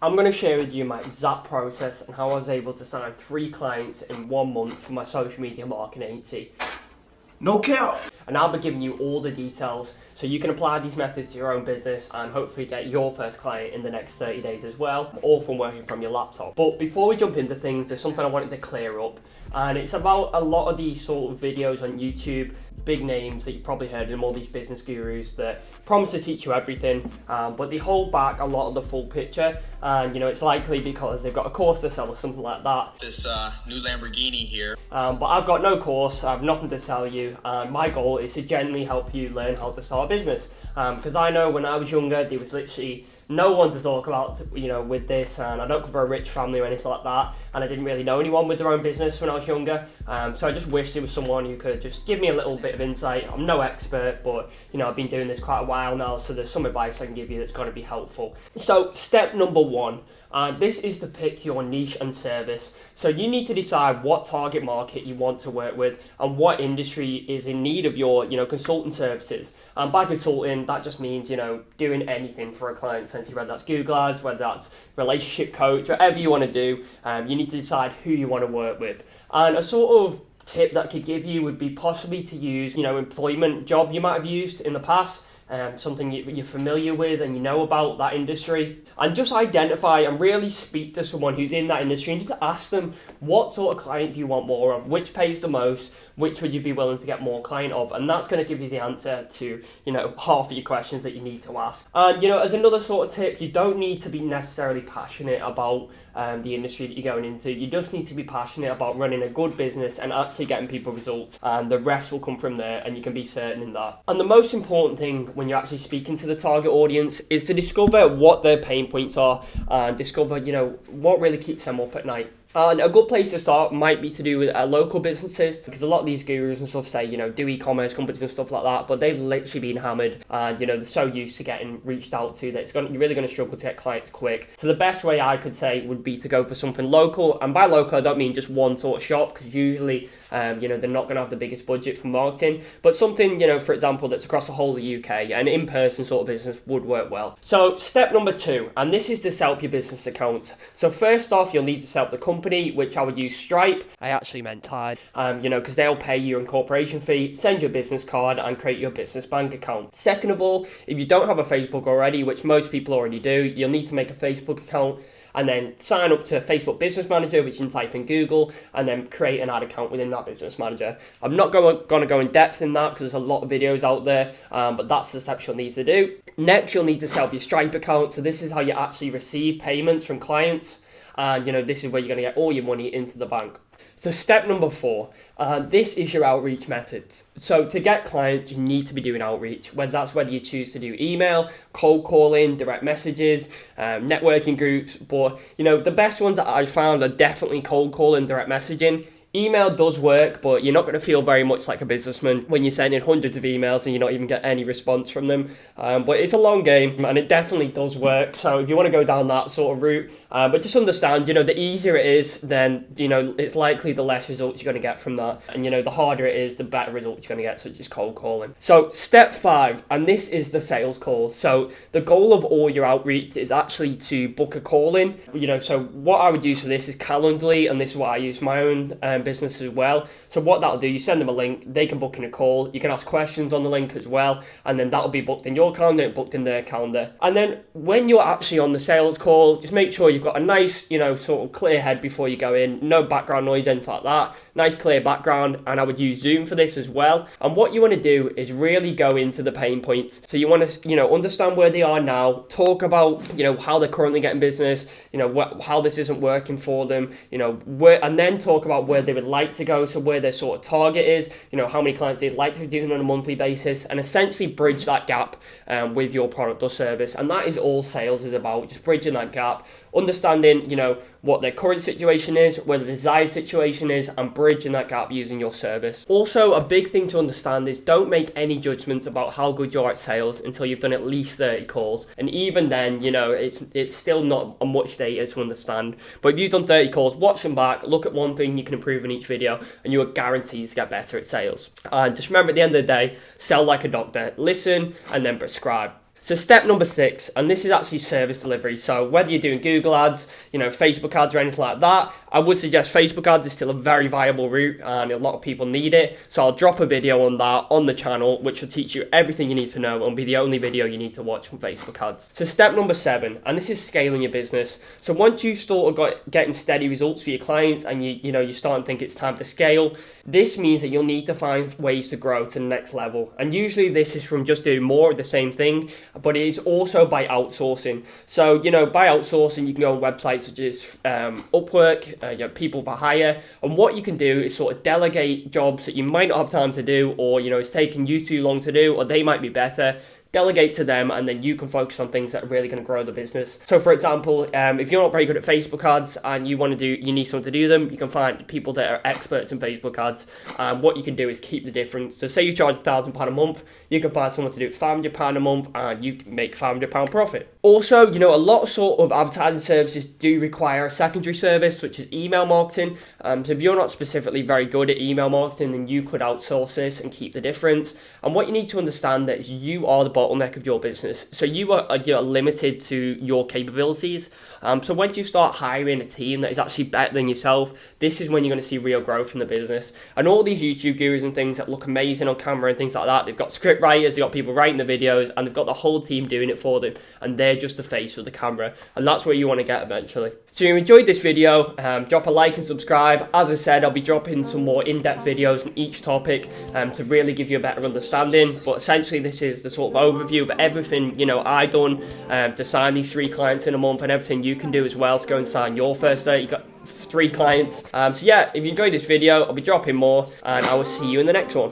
I'm going to share with you my exact process and how I was able to sign 3 clients in 1 month for my social media marketing agency. No cap. And I'll be giving you all the details so you can apply these methods to your own business and hopefully get your first client in the next 30 days as well, all from working from your laptop. But before we jump into things, there's something I wanted to clear up, and it's about a lot of these sort of videos on YouTube, big names that you've probably heard of them, all these business gurus that promise to teach you everything, but they hold back a lot of the full picture, and it's likely because they've got a course to sell or something like that. This new Lamborghini here. But I've got no course, I have nothing to tell you, and my goal is to genuinely help you learn how to start a business, because I know when I was younger there was literally no one to talk about with this, and I don't come from a rich family or anything like that, and I didn't really know anyone with their own business when I was younger, so I just wish there was someone who could just give me a little bit of insight. I'm no expert, but I've been doing this quite a while now, so there's some advice I can give you that's going to be helpful. So step number 1, this is to pick your niche and service. So you need to decide what target market you want to work with and what industry is in need of your consulting services. And by consulting, that just means doing anything for a client, essentially, whether that's Google Ads, whether that's relationship coach, whatever you want to do. You need to decide who you want to work with. And a sort of tip that I could give you would be possibly to use employment job you might have used in the past. Something you're familiar with and you know about that industry, and just identify and really speak to someone who's in that industry and just ask them, what sort of client do you want more of, which pays the most, which would you be willing to get more client of, and that's going to give you the answer to half of your questions that you need to ask. And as another sort of tip, you don't need to be necessarily passionate about the industry that you're going into. You just need to be passionate about running a good business and actually getting people results, and the rest will come from there, and you can be certain in that. And the most important thing when you're actually speaking to the target audience is to discover what their pain points are and discover what really keeps them up at night. And a good place to start might be to do with local businesses, because a lot of these gurus and stuff say, do e-commerce companies and stuff like that, but they've literally been hammered, and they're so used to getting reached out to that you're really going to struggle to get clients quick. So the best way I could say would be to go for something local, and by local I don't mean just one sort of shop, because usually they're not going to have the biggest budget for marketing, but something for example that's across the whole of the UK, an in-person sort of business would work well. So step number 2, and this is to set up your business account. So first off, you'll need to set up the company, which I would use Stripe. I actually meant Tide, because they'll pay you an incorporation fee, send you a business card, and create your business bank account. Second of all, if you don't have a Facebook already, which most people already do, you'll need to make a Facebook account, and then sign up to Facebook Business Manager, which you can type in Google, and then create an ad account within that Business Manager. I'm not going to go in depth in that because there's a lot of videos out there, but that's the steps you'll need to do. Next, you'll need to set up your Stripe account. So this is how you actually receive payments from clients, and this is where you're going to get all your money into the bank. So step number 4, this is your outreach methods. So to get clients, you need to be doing outreach, whether you choose to do email, cold calling, direct messages, networking groups. But the best ones that I found are definitely cold calling, direct messaging. Email does work, but you're not going to feel very much like a businessman when you're sending hundreds of emails and you're not even getting any response from them. But it's a long game, and it definitely does work. So if you want to go down that sort of route, but just understand, the easier it is, then, it's likely the less results you're going to get from that. And, the harder it is, the better results you're going to get, such as cold calling. So step 5, and this is the sales call. So the goal of all your outreach is actually to book a call in. So what I would use for this is Calendly, and this is what I use for my own business as well. So what that'll do, you send them a link, they can book in a call, you can ask questions on the link as well, and then that'll be booked in your calendar and booked in their calendar. And then when you're actually on the sales call, just make sure you've got a nice, sort of clear head before you go in, no background noise, anything like that, nice clear background, and I would use Zoom for this as well. And what you want to do is really go into the pain points. So you want to, understand where they are now, talk about, how they're currently getting business, how this isn't working for them, and then talk about where they would like to go, so where their sort of target is, how many clients they'd like to be doing on a monthly basis, and essentially bridge that gap with your product or service. And that is all sales is about, just bridging that gap, understanding, what their current situation is, where the desired situation is, and bridging that gap using your service. Also, a big thing to understand is don't make any judgments about how good you are at sales until you've done at least 30 calls. And even then, it's still not a much data to understand. But if you've done 30 calls, watch them back, look at one thing you can improve in each video, and you are guaranteed to get better at sales. And just remember, at the end of the day, sell like a doctor. Listen and then prescribe. So step number 6, and this is actually service delivery. So whether you're doing Google ads, Facebook ads or anything like that, I would suggest Facebook ads is still a very viable route and a lot of people need it. So I'll drop a video on that on the channel, which will teach you everything you need to know and be the only video you need to watch from Facebook ads. So step number 7, and this is scaling your business. So once you sort of getting steady results for your clients and you start to think it's time to scale, this means that you'll need to find ways to grow to the next level. And usually this is from just doing more of the same thing, but it is also by outsourcing. So, by outsourcing, you can go on websites such as Upwork, People for Hire, and what you can do is sort of delegate jobs that you might not have time to do, or, it's taking you too long to do, or they might be better. Delegate to them, and then you can focus on things that are really going to grow the business. So for example, if you're not very good at Facebook ads and you need someone to do them, you can find people that are experts in Facebook ads. What you can do is keep the difference. So say you charge £1,000 a month, you can find someone to do it £500 a month, and you can make £500 profit. Also, a lot of sort of advertising services do require a secondary service, which is email marketing. So if you're not specifically very good at email marketing, then you could outsource this and keep the difference. And what you need to understand that is you are the bottleneck of your business. So you are limited to your capabilities. So once you start hiring a team that is actually better than yourself, this is when you're going to see real growth in the business. And all these YouTube gurus and things that look amazing on camera and things like that, they've got script writers, they've got people writing the videos, and they've got the whole team doing it for them, and they're just the face of the camera, and that's where you want to get eventually. So if you enjoyed this video, drop a like and subscribe. As I said, I'll be dropping some more in-depth videos on each topic to really give you a better understanding. But essentially, this is the sort of overview of everything I've done to sign these 3 clients in a month, and everything you can do as well to go and sign your first 3 clients. So yeah, if you enjoyed this video, I'll be dropping more, and I will see you in the next one.